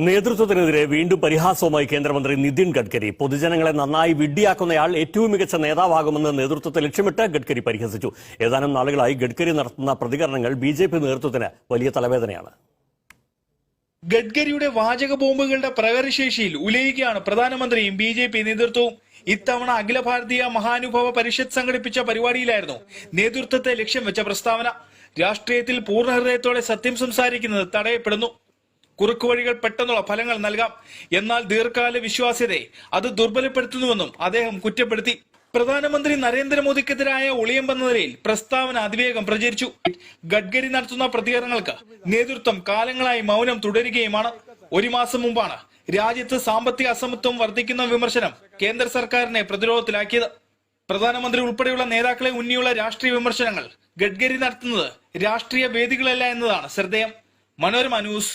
നേതൃത്വത്തിനെതിരെ വീണ്ടും പരിഹാസവുമായി കേന്ദ്രമന്ത്രി നിതിൻ ഗഡ്കരി. പൊതുജനങ്ങളെ നന്നായി വിഡ്ഢിയാക്കുന്നയാൾ ഏറ്റവും മികച്ച നേതാവാകുമെന്ന് നേതൃത്വത്തെ ലക്ഷ്യമിട്ട് ഗഡ്കരി പരിഹസിച്ചു. ഏതാനും നാളുകളായി ഗഡ്കരി നടത്തുന്ന പ്രതികരണങ്ങൾ ബിജെപി നേതൃത്വത്തിന് വലിയ തലവേദനയാണ്. ഗഡ്കരിയുടെ വാചക ബോംബുകളുടെ പ്രകടനശേഷിയിൽ ഉലയുകയാണ് പ്രധാനമന്ത്രിയും ബിജെപി നേതൃത്വവും. ഇത്തവണ അഖില ഭാരതീയ മഹാനുഭവ പരിഷത്ത് സംഘടിപ്പിച്ച പരിപാടിയിലായിരുന്നു നേതൃത്വത്തെ ലക്ഷ്യം വെച്ച പ്രസ്താവന. രാഷ്ട്രീയത്തിൽ പൂർണ്ണ ഹൃദയത്തോടെ സത്യം സംസാരിക്കുന്നത് തടയപ്പെടുന്നു. കുറുക്കുവഴികൾ പെട്ടെന്നുള്ള ഫലങ്ങൾ നൽകാം, എന്നാൽ ദീർഘകാല വിശ്വാസ്യതയെ അത് ദുർബലപ്പെടുത്തുന്നുവെന്നും അദ്ദേഹം കുറ്റപ്പെടുത്തി. പ്രധാനമന്ത്രി നരേന്ദ്രമോദിക്കെതിരായ ഒളിയമ്പെന്ന നിലയിൽ പ്രസ്താവന അതിവേഗം പ്രചരിച്ചു. ഗഡ്കരി നടത്തുന്ന പ്രതികരണങ്ങൾക്ക് നേതൃത്വം കാലങ്ങളായി മൗനം തുടരുകയുമാണ്. ഒരു മാസം മുമ്പാണ് രാജ്യത്ത് സാമ്പത്തിക അസമത്വം വർദ്ധിക്കുന്ന വിമർശനം കേന്ദ്ര സർക്കാരിനെ പ്രതിരോധത്തിലാക്കിയത്. പ്രധാനമന്ത്രി ഉൾപ്പെടെയുള്ള നേതാക്കളെ ഉന്നിയുള്ള രാഷ്ട്രീയ വിമർശനങ്ങൾ ഗഡ്കരി നടത്തുന്നത് രാഷ്ട്രീയ വേദികളല്ല എന്നതാണ് ശ്രദ്ധേയം. മനോരമ ന്യൂസ്.